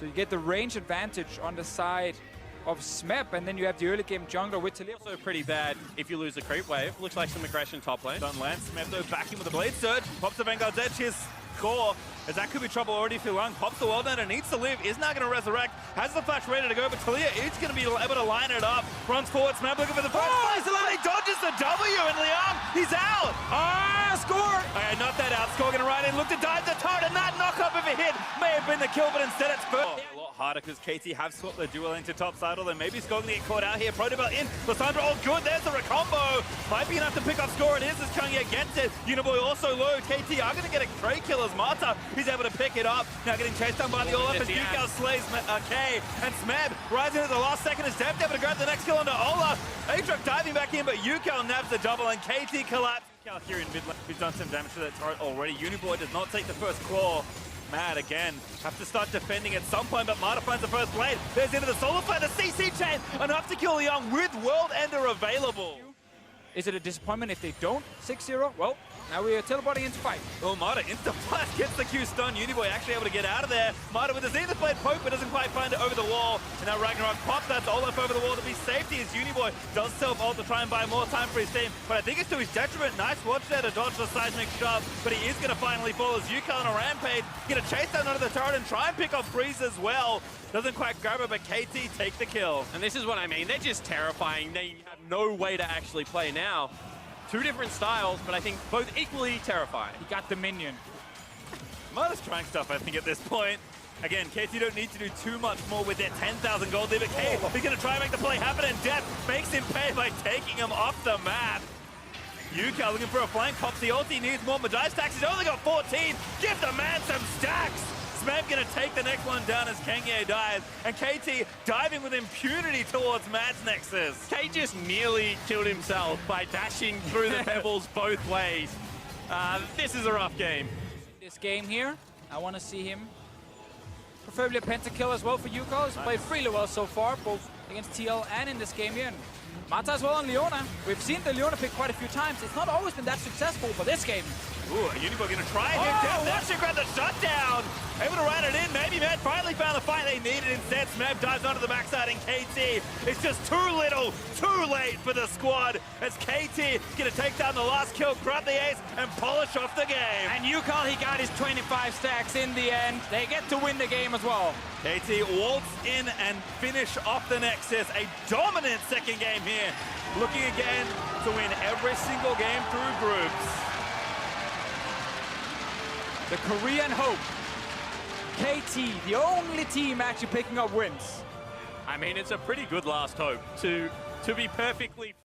So you get the range advantage on the side of Smeb, and then you have the early game jungler with Talia. Also pretty bad if you lose the creep wave. Looks like some aggression top lane. Don't land. Smeb though backing with the blade surge. Pops the Vanguard's edge. His core, as that could be trouble already for Young. Pops the wall down and needs to live. Is now going to resurrect. Has the flash ready to go, but Talia is going to be able to line it up. Runs forward. Smeb looking for the first. He dodges the W, and Liang, he's out. Score! Okay, not that out. Score going to ride in. Look to dive the turret, and that knock-up if it hit may have been the kill, but instead it's first. A lot harder because KT have swapped the duel into top side, although maybe Score going to get caught out here. Protobel in. Lysandra, oh good. There's the recombo. Might be enough to pick up Score. It is as Changye gets it. Uniboy also low. KT are going to get a great kill as Marta. He's able to pick it up. Now getting chased down by the Olaf as Yukao slays K. And Smeb rising at the last second is Dev able to grab the next kill onto Olaf. Aatrox diving back in, but Yukao nabs the double and KT collapse. Yukao here in mid lane, who's done some damage to that turret already. Uniboy does not take the first claw. Mad again. Have to start defending at some point, but Marta finds the first blade. There's into the solar flare, the CC chain. Enough to kill Young with World Ender available. Is it a disappointment if they don't 6-0? Well, now we are teleporting into fight. Oh, Marta insta-blast gets the Q stun. Uniboy actually able to get out of there. Marta with the Zenith Blade poke, but doesn't quite find it over the wall. And now Ragnarok pops that to Olaf over the wall to be safety as Uniboy does self-ult to try and buy more time for his team. But I think it's to his detriment. Nice watch there to dodge the seismic shove. But he is going to finally fall as Yukao on a rampage. Going to chase down under the turret and try and pick off Breeze as well. Doesn't quite grab her, but KT take the kill. And this is what I mean. They're just terrifying. They have no way to actually play now. Two different styles, but I think both equally terrifying. He got the minion. Marta's trying stuff, I think, at this point. Again, KT don't need to do too much more with their 10,000 gold lead, but K, he's going to try and make the play happen, and Death makes him pay by taking him off the map. Yukao looking for a flank, pops the ult, he needs more Magi stacks, he's only got 14. Give the man some stacks! Smeb gonna take the next one down as Changye dies, and KT diving with impunity towards Mad's Nexus. K just nearly killed himself by dashing through the pebbles both ways. This is a rough game. This game here, I want to see him. Preferably a pentakill as well for Yukao. He's played really well so far, both against TL and in this game here. And Marta as well on Leona. We've seen the Leona pick quite a few times. It's not always been that successful for this game. Ooh, Uniboy gonna try him down. That should grab the shutdown. Able to run it in. Maybe Matt finally found the fight they needed. Instead, Smeb dives onto the backside, and KT it's just too little, too late for the squad. As KT gonna take down the last kill, grab the ace, and polish off the game. And Yukao, he got his 25 stacks in the end. They get to win the game as well. KT waltz in and finish off the Nexus. A dominant second game here. Looking again to win every single game through groups. The Korean hope. KT, the only team actually picking up wins. I mean, it's a pretty good last hope to be perfectly